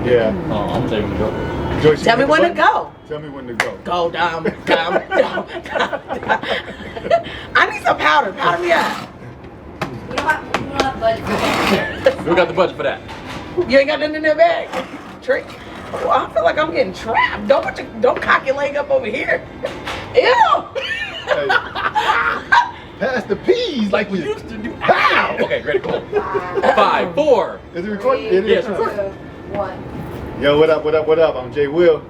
Yeah. I'm saying we go. Joyce, Tell me when to go. Tell me when to go. Go, dumb. I need some powder. Powder me up. We don't have budget for that. We got the budget for that. You ain't got nothing in that bag. Trick. Well, I feel like I'm getting trapped. Don't cock your leg up over here. Ew. Hey, pass the peas Like we used to do. Ow! Okay, ready, cool. 5, 4. Is it recording? It Yes, is. recording. 2, 1. Yo, what up, what up, what up? I'm Jay Will,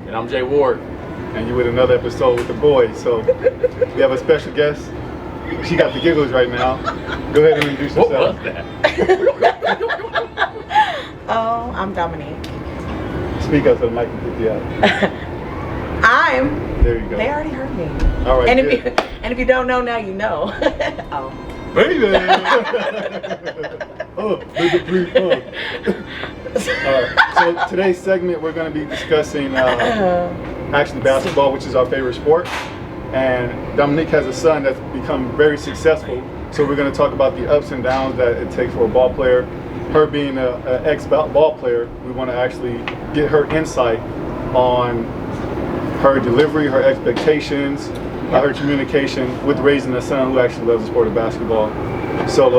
And I'm Jay Ward. and you with another episode with the boys. So, we have a special guest. She got the giggles right now. Go ahead and introduce What yourself. was that? Oh, I'm Dominique. Speak up so the mic can pick you up. There you go. They already heard me. All right, And good. if you don't know now, you know. Oh. Baby! Oh, baby, so today's segment, we're going to be discussing actually basketball, which is our favorite sport. And Dominique has a son that's become very successful. So we're going to talk about the ups and downs that it takes for a ball player. Her being an ex-ball player, we want to actually get her insight on her delivery, her expectations, her communication with raising a son who actually loves the sport of basketball. So,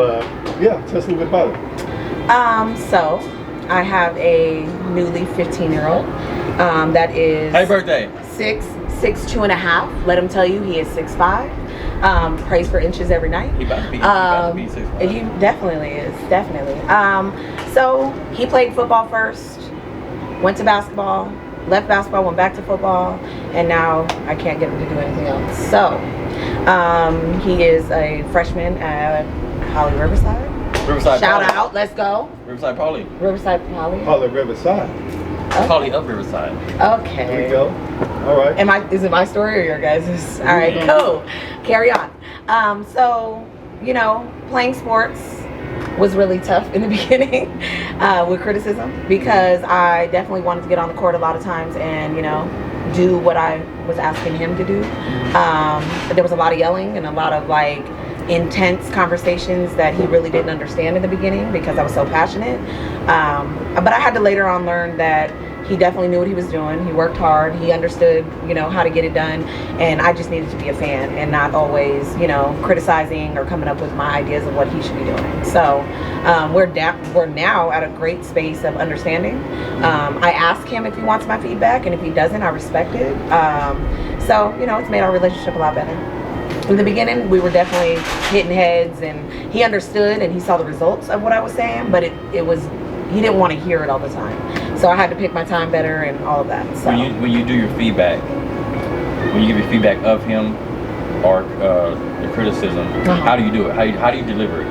yeah, tell us a little bit about it. So I have a newly 15-year-old that is Happy birthday. 6'2.5". Let him tell you he is 6'5". Prays for inches every night. He about to be 6'5". He definitely is, definitely. So he played football first, went to basketball, left basketball, went back to football, and now I can't get him to do anything else. So he is a freshman at Holly Riverside. Riverside Shout Poly. out, let's go. Riverside Poly. Riverside Poly. Call it Riverside. Poly of Riverside. Okay. There we go. All right. Is it my story or your guys's? All right, cool. Carry on. So, playing sports was really tough in the beginning with criticism because I definitely wanted to get on the court a lot of times and, do what I was asking him to do. But there was a lot of yelling and a lot of intense conversations that he really didn't understand in the beginning because I was so passionate. But I had to later on learn that he definitely knew what he was doing. He worked hard. He understood, how to get it done. And I just needed to be a fan and not always, criticizing or coming up with my ideas of what he should be doing. So we're now at a great space of understanding. I ask him if he wants my feedback, and if he doesn't, I respect it. So, it's made our relationship a lot better. In the beginning, we were definitely hitting heads, and he understood and he saw the results of what I was saying, but it was, he didn't want to hear it all the time. So I had to pick my time better and all of that. So When you do your feedback, when you give your feedback of him or the criticism, how do you do it? How do you deliver it?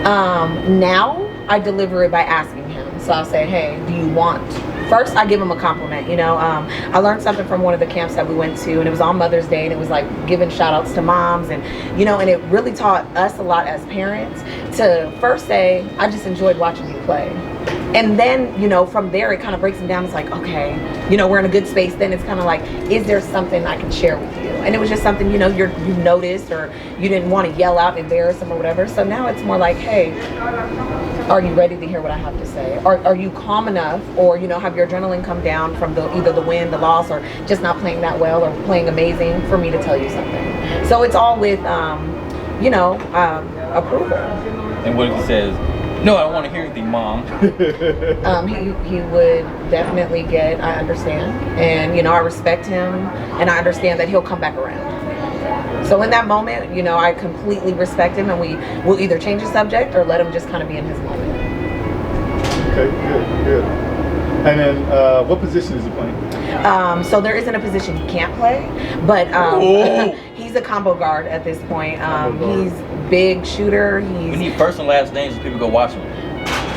now I deliver it by asking him. So I'll say, hey, do you want? First, I give him a compliment. I learned something from one of the camps that we went to, and it was on Mother's Day, and it was like giving shout outs to moms, and and it really taught us a lot as parents to first say, I just enjoyed watching you play. And then, from there, it kind of breaks them down. It's like, okay, we're in a good space. Then it's kind of like, is there something I can share with you? And it was just something, you noticed, or you didn't want to yell out and embarrass them or whatever. So now it's more like, hey, are you ready to hear what I have to say? Are you calm enough, or, have your adrenaline come down from either the win, the loss, or just not playing that well or playing amazing for me to tell you something? So it's all with, approval. And what if he says, no, I don't want to hear anything, Mom? He would definitely get, I understand. And, I respect him, and I understand that he'll come back around. So in that moment, I completely respect him, and we will either change the subject or let him just kind of be in his moment. Okay, good. And then, what position is he playing? So there isn't a position he can't play, but he's a combo guard at this point. He's big shooter. We need first and last names so people go watch him.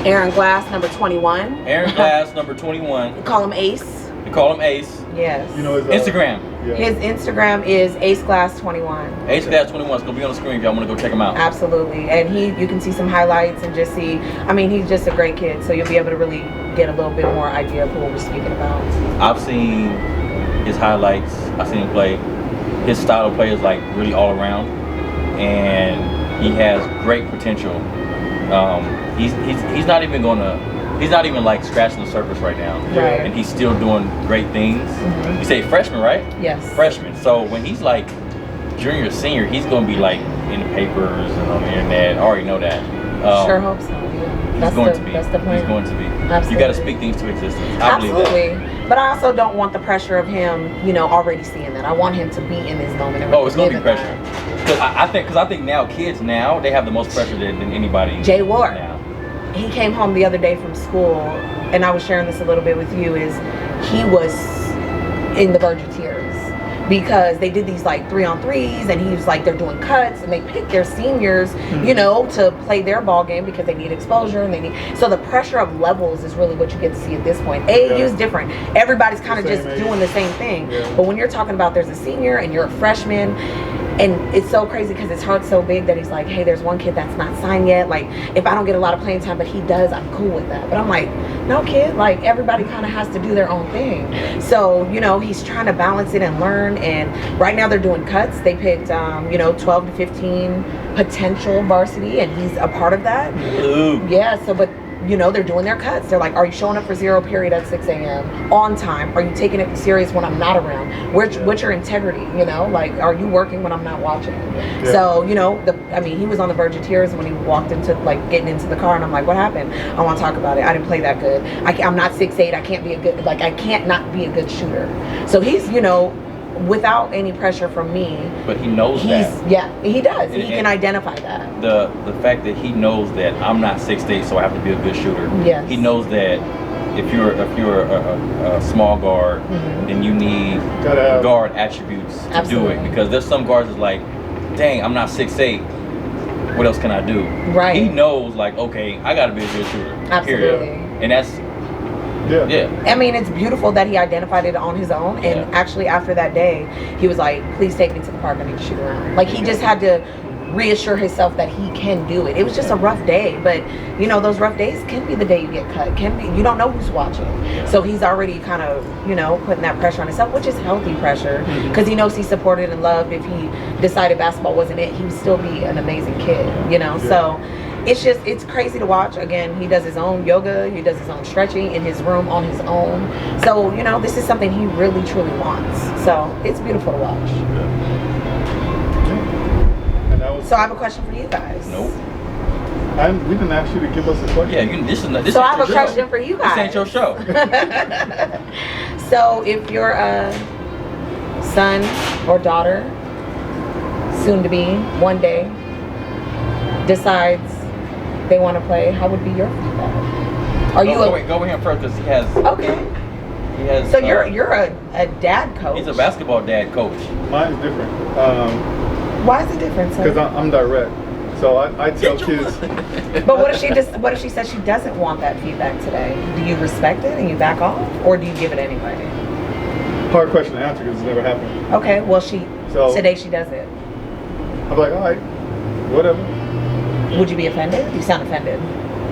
Aaron Glass, number 21. Aaron Glass, number 21. We call him Ace. You call him Ace. Yes. His Instagram. Yeah. His Instagram is AceGlass21. AceGlass21 is gonna be on the screen if y'all want to go check him out. Absolutely, and you can see some highlights and just see. He's just a great kid, so you'll be able to really get a little bit more idea of who we're speaking about. I've seen his highlights. I've seen him play. His style of play is really all around, and he has great potential. He's not even gonna He's not even like scratching the surface right now. Right. And he's still doing great things. You say freshman, right? Yes. Freshman. So when he's like junior, senior, he's going to be like in the papers and on the internet. I already know that. Sure hope so. Yeah. He's going to be. That's the plan. He's going to be. Absolutely. You got to speak things to existence. I believe that. Absolutely. But I also don't want the pressure of him, you know, already seeing that. I want him to be in his moment. And Oh, it's going to be live in pressure. that. Because I think now kids now they have the most pressure than anybody. Jay Ward. Now. He came home the other day from school, and I was sharing this a little bit with you, is he was in the verge of tears because they did these like 3-on-3s, and he was like, they're doing cuts, and they picked their seniors, you know, to play their ball game because they need exposure, and they need, so the pressure of levels is really what you get to see at this point. AAU is different. Everybody's kind of just doing the same thing. Yeah. But when you're talking about there's a senior and you're a freshman, and it's so crazy because his heart's so big that he's like, hey, there's one kid that's not signed yet. Like, if I don't get a lot of playing time, but he does, I'm cool with that. But I'm like, no, kid, like, everybody kind of has to do their own thing. So, you know, he's trying to balance it and learn. And right now they're doing cuts. They picked, you know, 12 to 15 potential varsity, and he's a part of that. Ooh. Yeah, so, but, you know, they're doing their cuts. They're like, are you showing up for 0 period at 6 a.m. on time? Are you taking it serious when I'm not around? What's your integrity, you know? Like, are you working when I'm not watching? Yeah. So, you know, I mean, he was on the verge of tears when he walked into, like, getting into the car, and I'm like, what happened? I want to talk about it. I didn't play that good. I'm not 6'8". I can't be a good, like, I can't not be a good shooter. So he's, you know, without any pressure from me. But he knows that. Yeah, he does. And- He can identify that. The fact that he knows that I'm not 6'8", so I have to be a good shooter. Yes. He knows that if you're a small guard, then you need Gotta have- guard attributes to do Absolutely. it. Because there's some guards that's like, dang, I'm not 6'8". What else can I do? Right. He knows, like, okay, I got to be a good shooter. Absolutely. Period. And that's Yeah. I mean, it's beautiful that he identified it on his own. And Yeah. actually, after that day, he was like, please take me to the park. I need to shoot around. Like, he just had to reassure himself that he can do it. It was just a rough day. But, you know, those rough days can be the day you get cut. Can be. You don't know who's watching. So he's already kind of, you know, putting that pressure on himself, which is healthy pressure. Because he knows he's supported and loved. If he decided basketball wasn't it, he would still be an amazing kid, you know? Yeah. So it's crazy to watch. Again, he does his own yoga, he does his own stretching in his room on his own. So, you know, this is something he really truly wants. So it's beautiful to watch. And that was. So I have a question for you guys. nope. We didn't ask you to give us a question. Yeah, this is So ain't I have your a question show. for you This guys. ain't your show. So if your son or daughter, soon to be, one day, decides they want to play, how would be your feedback? Are you go with him first because he has. okay? He has. So you're a dad coach. He's a basketball dad coach. Mine's different. Why is it different? Because I'm direct. So I tell kids. But what if she says she doesn't want that feedback today? Do you respect it and you back off, or do you give it anyway? Hard question to answer because it's never happened. Okay, well So- today she does it. I'm like, all right, whatever. Would you be offended? You sound offended.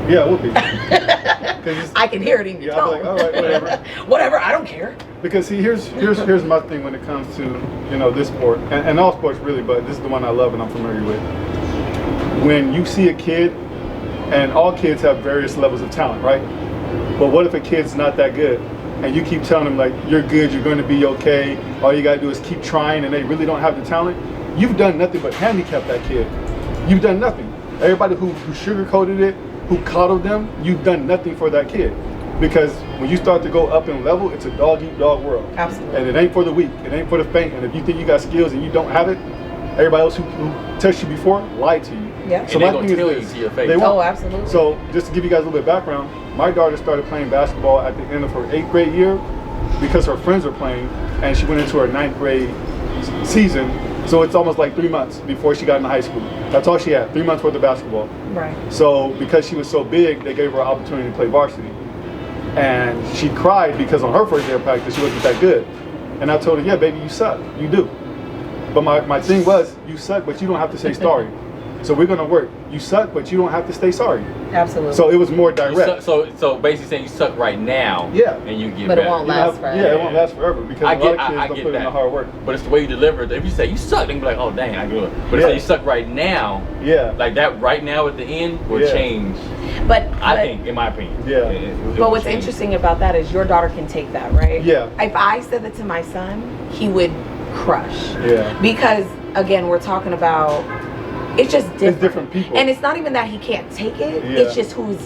Yeah, it would be. 'Cause I can hear it in your Yeah, I'll tone. be like, all right, whatever. Whatever, I don't care. Because see, here's my thing when it comes to, you know, this sport and all sports really, but this is the one I love and I'm familiar with. When you see a kid, and all kids have various levels of talent, right? But what if a kid's not that good, and you keep telling them like, you're good, you're going to be okay, all you gotta do is keep trying, and they really don't have the talent? You've done nothing but handicap that kid. You've done nothing. Everybody who sugarcoated it, who coddled them, you've done nothing for that kid. Because when you start to go up in level, it's a dog-eat-dog world. Absolutely. And it ain't for the weak, it ain't for the faint. And if you think you got skills and you don't have it, everybody else who touched you before lied to you. Yeah. And they gonna tell you to your face. They won't. Oh, absolutely. So just to give you guys a little bit of background, my daughter started playing basketball at the end of her 8th grade year because her friends were playing, and she went into her 9th grade season. So it's almost like 3 months before she got into high school. That's all she had, 3 months worth of basketball. Right. So because she was so big, they gave her an opportunity to play varsity. And she cried because on her first day of practice, she wasn't that good. And I told her, yeah, baby, you suck. You do. But my thing was, you suck, but you don't have to say sorry. So we're gonna work. You suck, but you don't have to stay sorry. Absolutely. So it was more direct. So basically saying you suck right now. Yeah. And you get But it better. won't last forever. Yeah, it won't last forever because a lot of kids don't put in the hard work. But it's the way you deliver it. If you say you suck, they can be like, oh dang, I do it. But if you suck right now, like that right now at the end will change. But I think, in my opinion. Yeah. But what's interesting about that is your daughter can take that, right? Yeah. If I said that to my son, he would crush. Yeah. Because again, we're talking about it's just different. It's different people. And it's not even that he can't take it. Yeah. It's just who's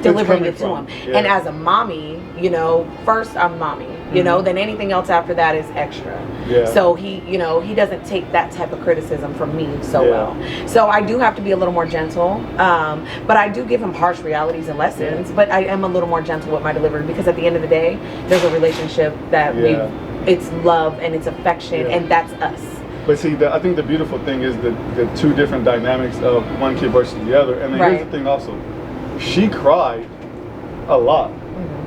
delivering it to from. him. Yeah. And as a mommy, you know, first I'm mommy, you know, then anything else after that is extra. Yeah. So he, you know, he doesn't take that type of criticism from me so well. So I do have to be a little more gentle. But I do give him harsh realities and lessons, but I am a little more gentle with my delivery because at the end of the day, there's a relationship that it's love and it's affection and that's us. But see, I think the beautiful thing is the two different dynamics of one kid versus the other. And then here's the thing also. She cried a lot.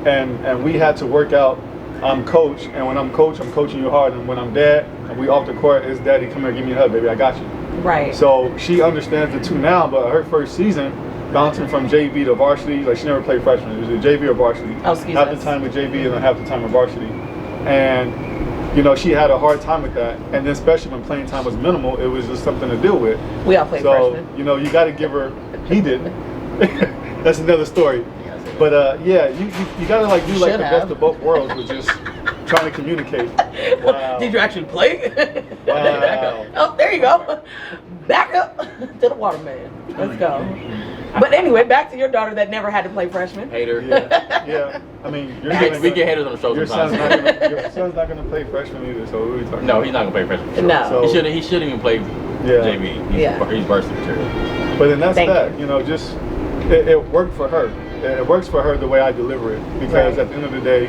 And we had to work out, I'm coach, and when I'm coach, I'm coaching you hard. And when I'm dad, and we off the court, it's daddy, come here, give me a hug, baby, I got you. Right. So she understands the two now, but her first season, bouncing from JV to varsity, like she never played freshman, it was a JV or varsity. Half the time with JV and then half the time with varsity. And you know, she had a hard time with that, and then especially when playing time was minimal, it was just something to deal with. We all played freshman. So, you know, you got to give her, he didn't. That's another story. But yeah, you got to like do like the best of both worlds, which is trying to communicate. Wow. Did you actually play? Wow. Oh, there you go. Back up to the waterman. Let's go. But anyway, back to your daughter that never had to play freshman. Hater. Yeah. I mean, we get haters on the show sometimes. Your son's not gonna play freshman either. So what are we talking? No, he's not gonna play freshman. Sure. No. So, he shouldn't even play JV. He's varsity material. But then that's you know, just it worked for her. It works for her the way I deliver it because at the end of the day,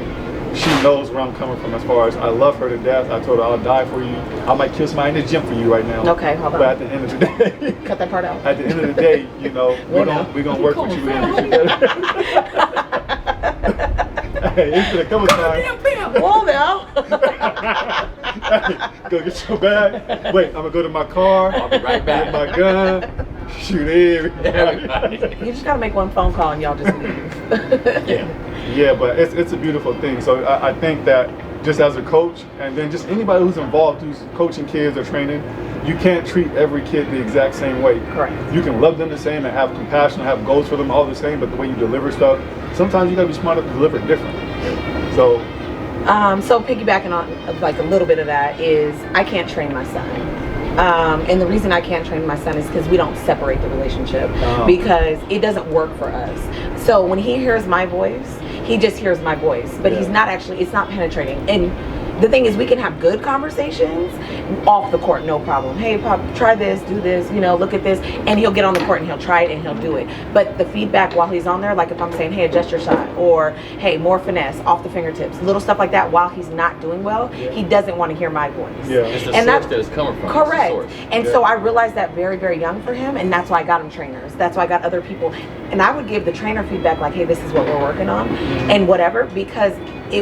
she knows where I'm coming from as far as I love her to death. I told her I'll die for you. I might kill somebody in the gym for you right now. Okay, hold on. But at the end of the day, cut that part out. At the end of the day, you know, we're gonna work with you in. Hey, it's been a couple times. Whoa now. Go get your bag. Wait, I'm gonna go to my car. I'll be right back. Get my gun. Shoot everybody. You just gotta make one phone call and y'all just leave. Yeah, but it's a beautiful thing. So I think that just as a coach, and then just anybody who's involved, who's coaching kids or training, you can't treat every kid the exact same way. Correct. You can love them the same and have compassion, have goals for them all the same, but the way you deliver stuff, sometimes you gotta be smart to deliver it different. So. So piggybacking on like a little bit of that is I can't train my son. And the reason I can't train my son is because we don't separate the relationship because it doesn't work for us. So when he hears my voice, he just hears my voice, but he's not actually, it's not penetrating. And the thing is, we can have good conversations off the court, no problem. Hey, Pop, try this, do this, you know, look at this. And he'll get on the court and he'll try it and he'll do it. But the feedback while he's on there, like if I'm saying, hey, adjust your shot, or hey, more finesse, off the fingertips, little stuff like that, while he's not doing well, he doesn't want to hear my voice. It's the source that it's coming from. Correct. And so I realized that very, very young for him, and that's why I got him trainers. That's why I got other people. And I would give the trainer feedback like, hey, this is what we're working on, and whatever, because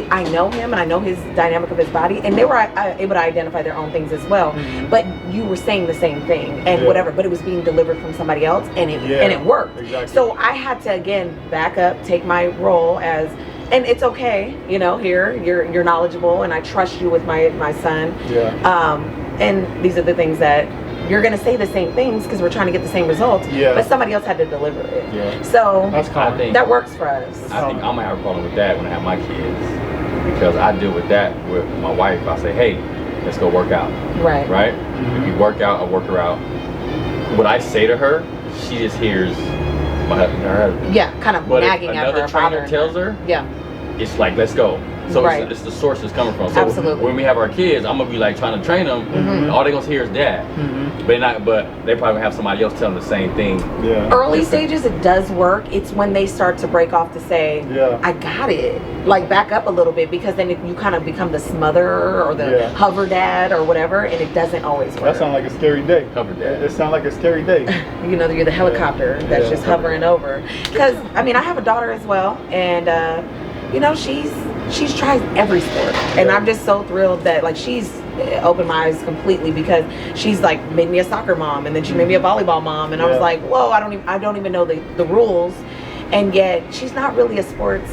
I know him and I know his dynamic of his body, and they were able to identify their own things as well. But you were saying the same thing and whatever, but it was being delivered from somebody else, and it worked. Exactly. So I had to again back up, take my role as, and it's okay, you know, here you're knowledgeable, and I trust you with my son. And these are the things that you're going to say the same things because we're trying to get the same results, but somebody else had to deliver it. So that's common. That works for us. I think I might have a problem with that when I have my kids because I deal with that with my wife. I say, hey, let's go work out. Right? If you work out, I work her out. What I say to her, she just hears her husband. Yeah, kind of nagging at her. Another trainer tells her, it's like, let's go. So it's the source it's coming from. So when we have our kids, I'm gonna be like trying to train them. All they're gonna hear is dad. But they probably have somebody else tell them the same thing. Early stages, it does work. It's when they start to break off to say, I got it. Like back up a little bit, because then you kind of become the smother or the hover dad or whatever, and it doesn't always work. That sounds like a scary day. Hover dad. It sounds like a scary day. You know, you're the helicopter that's just hovering over. Because I mean, I have a daughter as well, and you know, she's she's tried every sport, and I'm just so thrilled that like she's opened my eyes completely, because she's like made me a soccer mom, and then she made me a volleyball mom, and I was like, whoa, I don't even know the rules, and yet she's not really a sports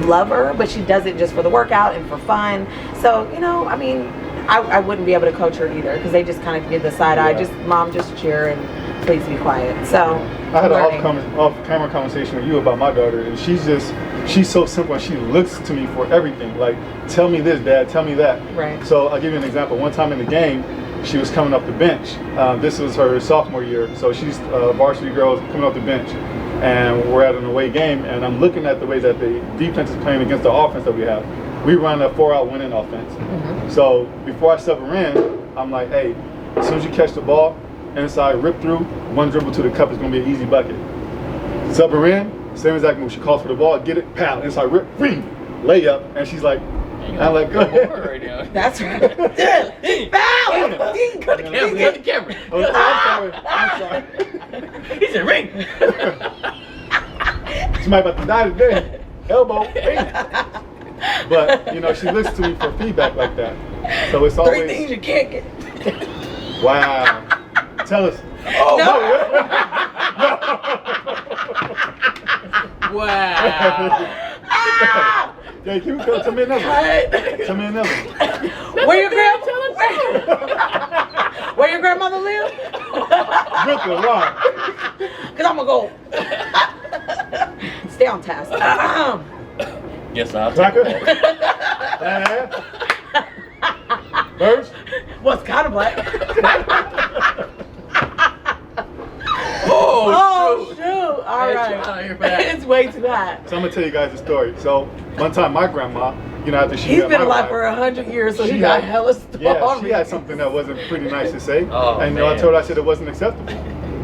lover, but she does it just for the workout and for fun. So you know, I mean, I wouldn't be able to coach her either, because they just kind of give the side eye, just mom, just cheer and please be quiet. So I had an off-camera conversation with you about my daughter, and she's so simple, and she looks to me for everything. Like, tell me this, Dad, tell me that. Right. So I'll give you an example. One time in the game, she was coming off the bench. This was her sophomore year, so she's varsity girls coming off the bench, and we're at an away game, and I'm looking at the way that the defense is playing against the offense that we have. We run a 4-out winning offense. So before I sub her in, I'm like, hey, as soon as you catch the ball, inside, rip through, one dribble to the cup is going to be an easy bucket. Sub her in, same exact move. She calls for the ball, get it, pow, inside, rip, ring, layup, and she's like, I'm like, go ahead. That's right. Bow! Cut the camera. I'm sorry. He said ring. Somebody about to die today. Elbow, ring. But, you know, she listens to me for feedback like that. So it's always 3 things you can't get. Wow. Tell us. Oh, Wow. Yeah, can we tell me another one? Tell me another one. Where your grandmother live? Brooklyn, why? Because I'm going to go. Stay on task. Yes, I'll Tucker? Birds? What's kind of black? Oh, shoot. All right. It's way too hot. So I'm going to tell you guys a story. So one time my grandma, you know, after she He's met been my alive wife, for 100 years, so she he got had- hella stories. yeah, she had something that wasn't pretty nice to say. Oh, and you know, I man. told her, I said it wasn't acceptable.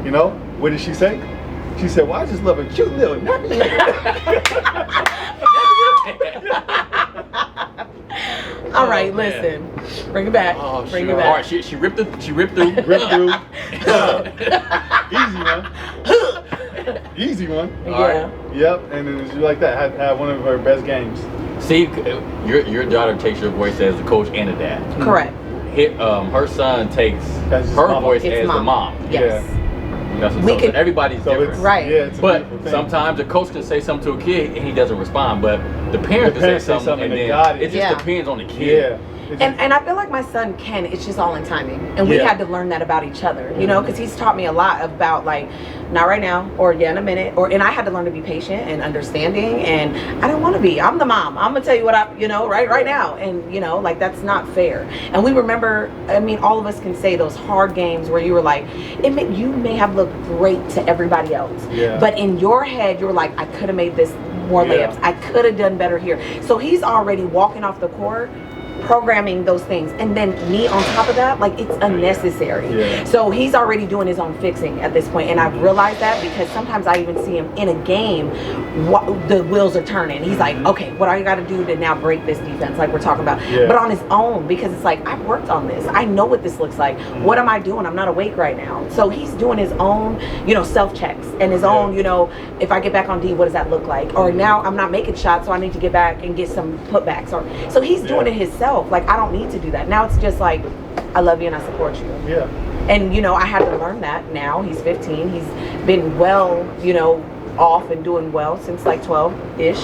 You know, what did she say? She said, well, I just love a cute little nappy. All right, Oh, man. listen. Bring it back. Oh, Bring shoot. it back. All right, she ripped through. Rip through. Easy one. Easy one. Yeah. Yep, and it was like that. Had one of her best games. See, your daughter takes your voice as the coach and the dad. Correct. Her son takes That's his her mama. voice It's as the mom. mom. Yes. That's We can- everybody's So different. it's Right. Yeah, it's a But beautiful thing. sometimes a coach can say something to a kid and he doesn't respond. But the parents can say something and they then got it. it just Yeah. depends on the kid. Yeah. And I feel like my son can, it's just all in timing. And we Yeah. had to learn that about each other, you know, because he's taught me a lot about like, not right now, or yeah, in a minute, and I had to learn to be patient and understanding, and I didn't want to be. I'm the mom. I'm gonna tell you what right now, and you know, like that's not fair. And we remember, I mean, all of us can say those hard games where you were like, you may have looked great to everybody else, but in your head you were like, I could have made this more layups. I could have done better here. So he's already walking off the court programming those things, and then me on top of that, like it's unnecessary. So he's already doing his own fixing at this point, and I've realized that because sometimes I even see him in a game, the wheels are turning. He's like, okay, what I got to do to now break this defense, like we're talking about, but on his own, because it's like I've worked on this. I know what this looks like. What am I doing? I'm not awake right now. So he's doing his own, self checks and his own, if I get back on D, what does that look like? Or now I'm not making shots, so I need to get back and get some putbacks. Or so he's doing it himself. Like I don't need to do that. Now it's just like, I love you and I support you. Yeah. And I had to learn that. Now he's 15. He's been well, off and doing well since like 12-ish.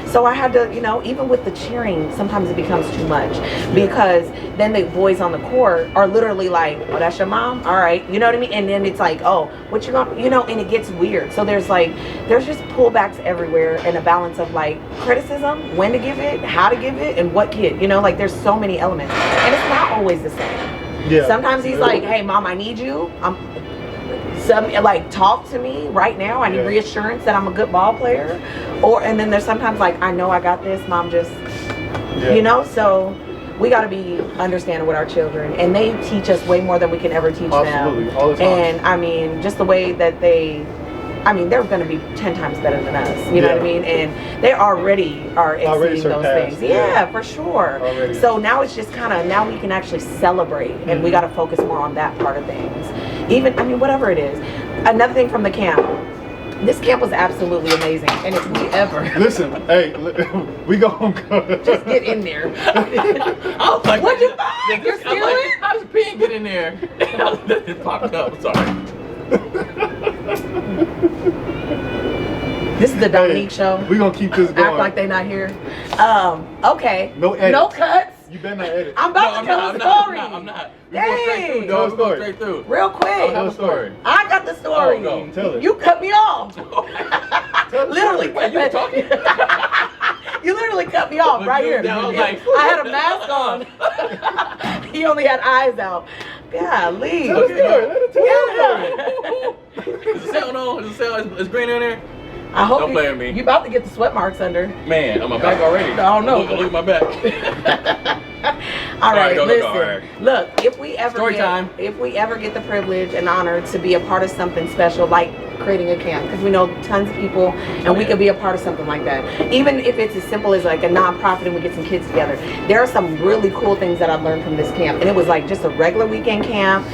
So I had to, even with the cheering, sometimes it becomes too much because then the boys on the court are literally like, oh, that's your mom? All right. You know what I mean? And then it's like, oh, what you gonna, and it gets weird. So there's just pullbacks everywhere and a balance of like criticism, when to give it, how to give it, and what kid, like there's so many elements. And it's not always the same. Yeah. Sometimes he's like, hey, mom, I need you. Talk to me right now. I need reassurance that I'm a good ball player. And then there's sometimes like, I know I got this, mom, just, so we got to be understanding with our children, and they teach us way more than we can ever teach Absolutely. them. All the time. And I mean, just the way that they're going to be 10 times better than us. You know what I mean? And they already are exceeding those things. Yeah, for sure. Already. So now it's just kind of, now we can actually celebrate, and we got to focus more on that part of things. Even, whatever it is. Another thing from the camp, This camp was absolutely amazing, and if we ever Listen, hey, we gonna go. just get in there. I was like, What'd you find? You're I'm like, stealing? how does pee get in there? It popped up. Sorry. This is the Dominique show. We gonna keep this going. Act like they not here. Okay. No edits. No cuts. You better not edit. I'm about to tell the story. I'm not. We go straight through, Dang. dog. We go Story. straight through. Real quick. Tell the story. I got the story. Oh, no. Tell it. You cut me off. Tell the Literally. story. Wait, you were talking? You literally cut me off right here. I was like, I had a mask on. He only had eyes out. Golly. Tell the story. Let it tell the story. Is the sound on? Is the sound? Is green in there? I hope Don't play with me. You about to get the sweat marks under. Man, on my back already. I don't know. Look at my back. All right, go, listen. all right. Look, if we ever Story get, time. if we ever get the privilege and honor to be a part of something special like creating a camp, because we know tons of people and we could be a part of something like that. Even if it's as simple as like a nonprofit and we get some kids together, there are some really cool things that I've learned from this camp. And it was like just a regular weekend camp.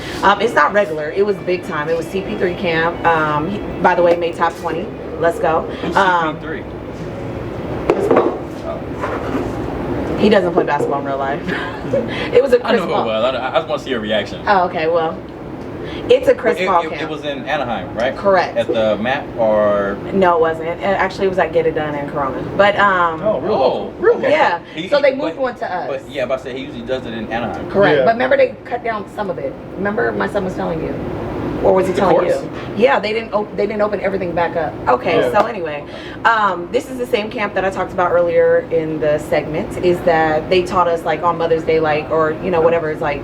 It's not regular, it was big time. It was CP3 camp. By the way, made top 20. Let's go. Who's CP3? He doesn't play basketball in real life. It was a Chris I know who it Paul. was. I just want to see your reaction. Oh, okay. Well, it's a Chris Paul camp. It was in Anaheim, right? Correct. At the map or? No, it wasn't. Actually, it was at Get It Done in Corona. But Really? yeah. So they moved one to us. But yeah, but I said he usually does it in Anaheim. Correct. Yeah. But remember, they cut down some of it. Remember, my son was telling you. Or was he telling course? you? Yeah, they didn't open everything back up. Okay, Yeah. so anyway, this is the same camp that I talked about earlier in the segment. Is that they taught us like on Mother's Day, like, or you know, whatever. It's like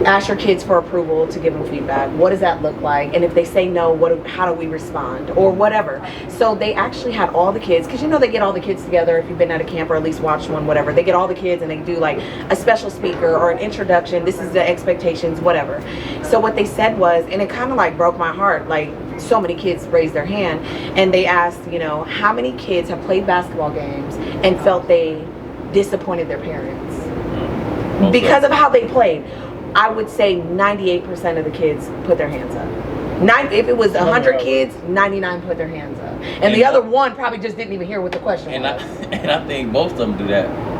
ask your kids for approval to give them feedback. What does that look like? And if they say no, how do we respond or whatever? So they actually had all the kids, because you know they get all the kids together. If you've been at a camp or at least watched one, whatever, they get all the kids and they do like a special speaker or an introduction. This is the expectations, whatever. So what they said was, and it kind of like broke my heart, like so many kids raised their hand and they asked, you know, how many kids have played basketball games and felt they disappointed their parents because of how they played? I would say 98% of the kids put their hands up. If it was 100 kids, 99 put their hands up. And the other one probably just didn't even hear what the question was. And I think most of them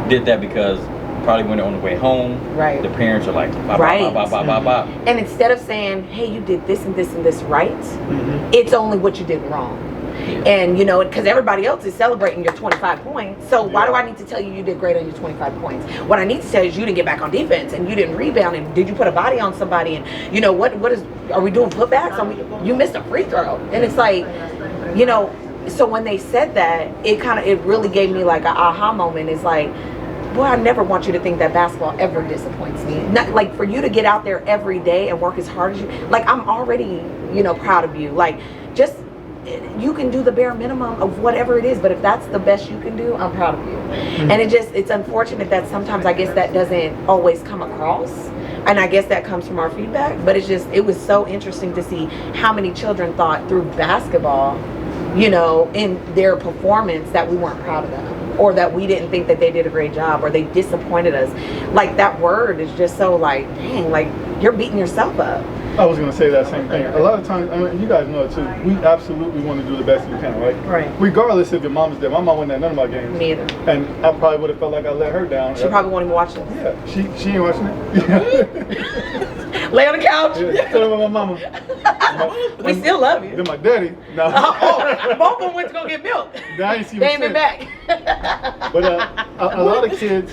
did that because probably when they're on the way home, right, the parents are like, bop, right, bop, bop, bop, bop, bop. And instead of saying, hey, you did this and this and this right, it's only what you did wrong. And you know, because everybody else is celebrating your 25 points, so why do I need to tell you you did great on your 25 points? What I need to tell you is you didn't get back on defense and you didn't rebound and did you put a body on somebody, and you know what is, are we doing putbacks? You missed a free throw. And it's like, you know, so when they said that, it really gave me like an aha moment. It's like, boy, I never want you to think that basketball ever disappoints me. Not like for you to get out there every day and work as hard as you, like I'm already, you know, proud of you. Like just, you can do the bare minimum of whatever it is, but if that's the best you can do, I'm proud of you. And it's unfortunate that sometimes I guess that doesn't always come across, and I guess that comes from our feedback, but it was so interesting to see how many children thought through basketball, you know, in their performance that we weren't proud of them, or that we didn't think that they did a great job, or they disappointed us. Like that word is just so like, dang, like you're beating yourself up. I was going to say that same thing. A lot of times, I mean, you guys know it too, we absolutely want to do the best we can, right? Right. Regardless if your mom is there. My mom wasn't at none of my games. Me either. And I probably would have felt like I let her down. She probably won't even watch this. Yeah, she ain't watching it. Lay on the couch. Yeah, tell her about my mama. We still love you. Then my daddy. No. Both of them went to go get milk. I ain't seen They him ain't been since. back. But a lot of kids.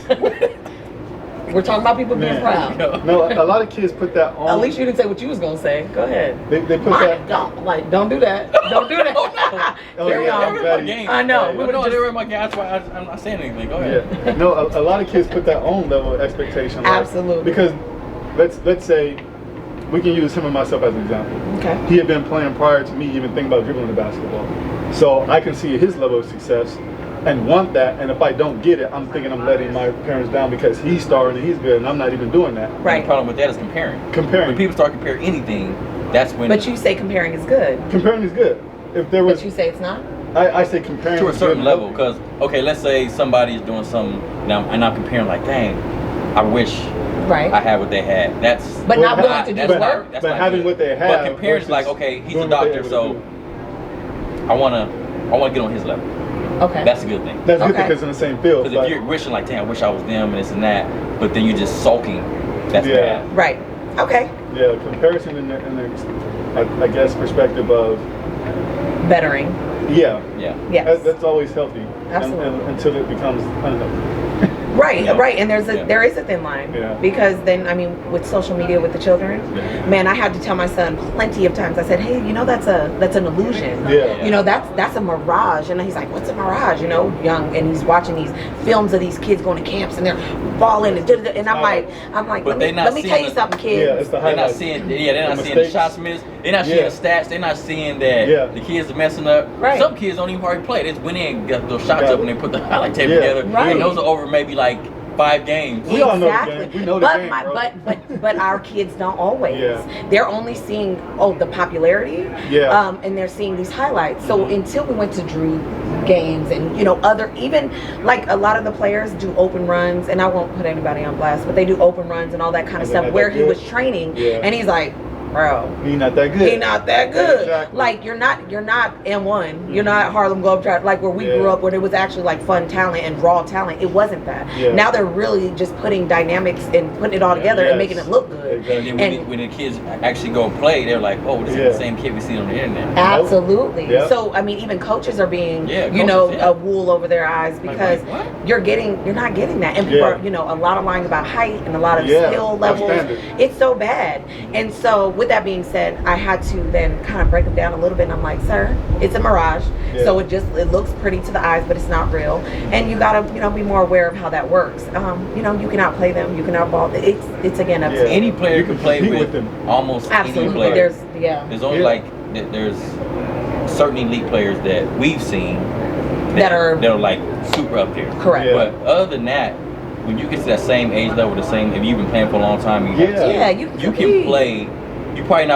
We're talking about people being proud. No, a lot of kids put that on. At least you didn't say what you was gonna say. Go ahead. They put that. Don't do that. Don't do that. Oh, Carry yeah, on. I'm Game. I know. Yeah. We would've They just- were in my game. That's why I'm not saying anything. Go ahead. Yeah. No, a lot of kids put their own level of expectation. Like, Absolutely. Because let's say we can use him and myself as an example. Okay. He had been playing prior to me even thinking about dribbling the basketball. So I can see his level of success and want that, and if I don't get it, I'm thinking I'm letting my parents down because he's starting and he's good and I'm not even doing that. Right. And the problem with that is comparing. Comparing. When people start comparing anything, that's when. But you say comparing is good. Comparing is good. If there was, But you say it's not? I say comparing to a is certain good. level, because okay, let's say somebody is doing something now, and I'm comparing like, dang, I wish Right. I had what they had. That's But not Well, willing to do that's the not- work. that's but not having good. what they have But comparing is like, versus okay, he's a doing what they doctor, able to so do. I wanna get on his level. Okay. That's a good thing. That's good because in the same field. Because if you're wishing like, damn, I wish I was them and this and that, but then you're just sulking, that's bad. Right. Okay. Yeah, comparison in the I guess perspective of bettering. Yeah. Yes. That's always healthy. Absolutely. And until it becomes unhealthy. Right, and there is a thin line because then I mean with social media with the children, man, I had to tell my son plenty of times. I said, hey, you know that's an illusion. Yeah. You know that's a mirage, and he's like, what's a mirage? You know, young, and he's watching these films of these kids going to camps and they're balling and I'm like, but let me tell you something, kid. Yeah, it's the highlights. They're not seeing the shots missed. They're not seeing the stats. They're not seeing that the kids are messing up. Right. Some kids don't even hardly play. They just went in and got those shots up and they put the highlight tape together. Right. And those are over maybe like 5 games. We all know the game. We know the game, bro. But our kids don't always. They're only seeing the popularity. And they're seeing these highlights. So until we went to Drew games and other, even like a lot of the players do open runs, and I won't put anybody on blast, but they do open runs and all that kind of stuff where he was training, and he's like, bro, he's not that good. He's not that good. Exactly. Like you're not M1. You're not Harlem Globetrotters. Like where we grew up, where it was actually like fun talent and raw talent. It wasn't that. Now they're really just putting dynamics and putting it all together and making it look good. Exactly. And then when the kids actually go play, they're like, oh, this is the same kid we see on the internet. Absolutely. So I mean, even coaches are being, a wool over their eyes because you're not getting that, and people are, a lot of lying about height and a lot of skill levels. It's so bad, and so. With that being said, I had to then kind of break them down a little bit, and I'm like, sir, it's a mirage, so it looks pretty to the eyes, but it's not real, and you gotta be more aware of how that works. You can outplay them, you can outball. It's again up to any player can play with almost any player. There's only there's certain elite players that we've seen that are like super up there. Correct. But other than that, when you get to that same age level, if you've been playing for a long time, you can play. You probably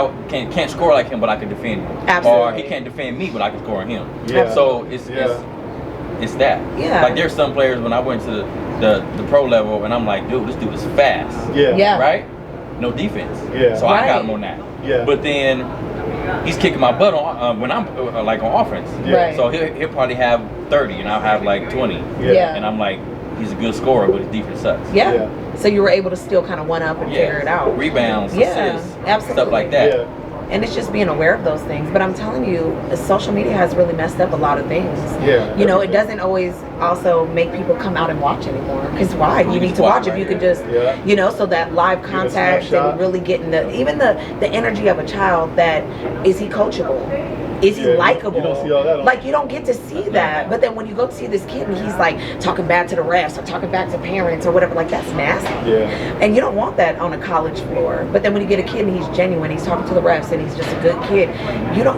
can't score like him, but I can defend him. Absolutely. Or he can't defend me, but I can score on him. Yeah. So it's that. Yeah. Like there's some players when I went to the pro level, and I'm like, dude, this dude is fast. Yeah. Right? No defense. Yeah. So I got him on that. Yeah. But then he's kicking my butt on when I'm like on offense. Yeah. Right. So he'll probably have 30, and I'll have like 20. Yeah. And I'm like, he's a good scorer, but his defense sucks. Yeah. So you were able to still kind of one up and figure it out. Rebounds, assists, absolutely. stuff like that. Yeah. And it's just being aware of those things. But I'm telling you, social media has really messed up a lot of things. Yeah. It doesn't always also make people come out and watch anymore. Because why? You need to watch if you could just, so that live contact and really getting the energy of a child. That is he coachable? Is he likable? You don't see all that. Like you don't get to see that. But then when you go to see this kid and he's like talking bad to the refs or talking back to parents or whatever, like that's nasty. Yeah. And you don't want that on a college floor. But then when you get a kid and he's genuine, he's talking to the refs and he's just a good kid,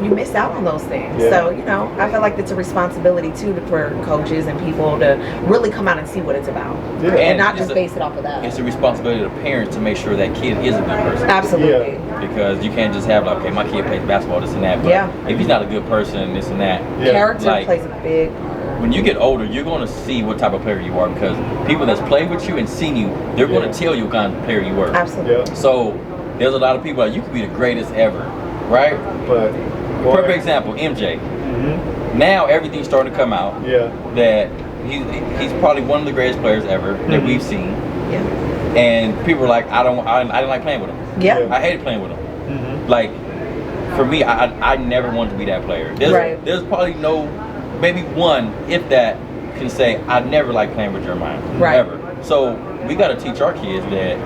you miss out on those things. Yeah. So, I feel like it's a responsibility too for coaches and people to really come out and see what it's about. Yeah. And not just base it off of that. It's the responsibility of the parents to make sure that kid is a good person. Absolutely. Because you can't just have like, okay, my kid plays basketball, this and that. But if he's not a good person, this and that. Character plays a big part. When you get older, you're going to see what type of player you are because people that's played with you and seen you, they're going to tell you what kind of player you were. Absolutely. Yeah. So there's a lot of people like, you could be the greatest ever, right? But perfect example, MJ. Mm-hmm. Now everything's starting to come out that he's probably one of the greatest players ever that we've seen. Yeah. And people are like, I didn't like playing with him. Yeah. I hated playing with him. Mm-hmm. Like, for me, I never wanted to be that player. There's probably maybe one, if that, can say, I never liked playing with Jeremiah. Right. Ever. So we got to teach our kids that,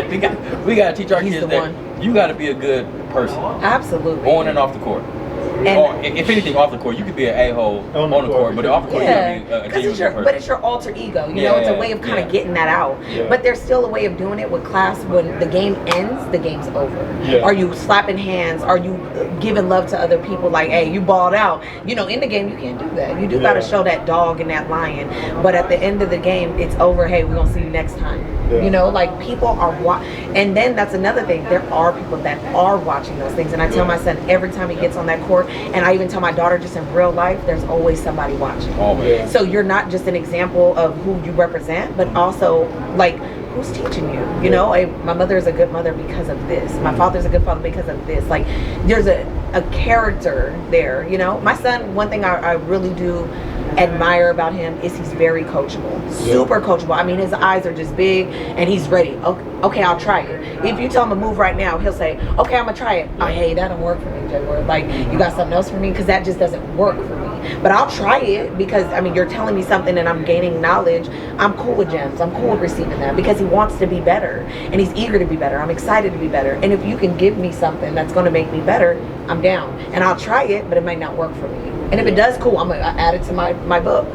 we got to teach our kids that you got to be a good person. Absolutely. On and off the court. Or if anything, off the court, you could be an a-hole on the court, but off the court, you can be a genuine person. But it's your alter ego, it's a way of kind of getting that out. Yeah. But there's still a way of doing it with class. When the game ends, the game's over. Yeah. Are you slapping hands? Are you giving love to other people? Like, hey, you balled out. In the game, you can't do that. You do got to show that dog and that lion. But at the end of the game, it's over. Hey, we're gonna see you next time. Yeah. Like people are and then that's another thing. There are people that are watching those things, and I tell my son every time he gets on that court, and I even tell my daughter just in real life, there's always somebody watching. Always. So you're not just an example of who you represent, but also like who's teaching you? You know, my mother is a good mother because of this. My father's a good father because of this. Like, there's a character there, you know. My son, one thing I really do admire about him is he's very coachable, super coachable. I mean, his eyes are just big and he's ready. Okay, I'll try it. If you tell him to move right now, he'll say, okay, I'm gonna try it. Oh, hey, that don't work for me, J-Word. Like, you got something else for me? Because that just doesn't work for me. But I'll try it because, I mean, you're telling me something and I'm gaining knowledge. I'm cool with gems. I'm cool with receiving that because he wants to be better and he's eager to be better. I'm excited to be better. And if you can give me something that's gonna make me better, I'm down. And I'll try it, but it might not work for me. And if it does, cool, I'm gonna add it to my book.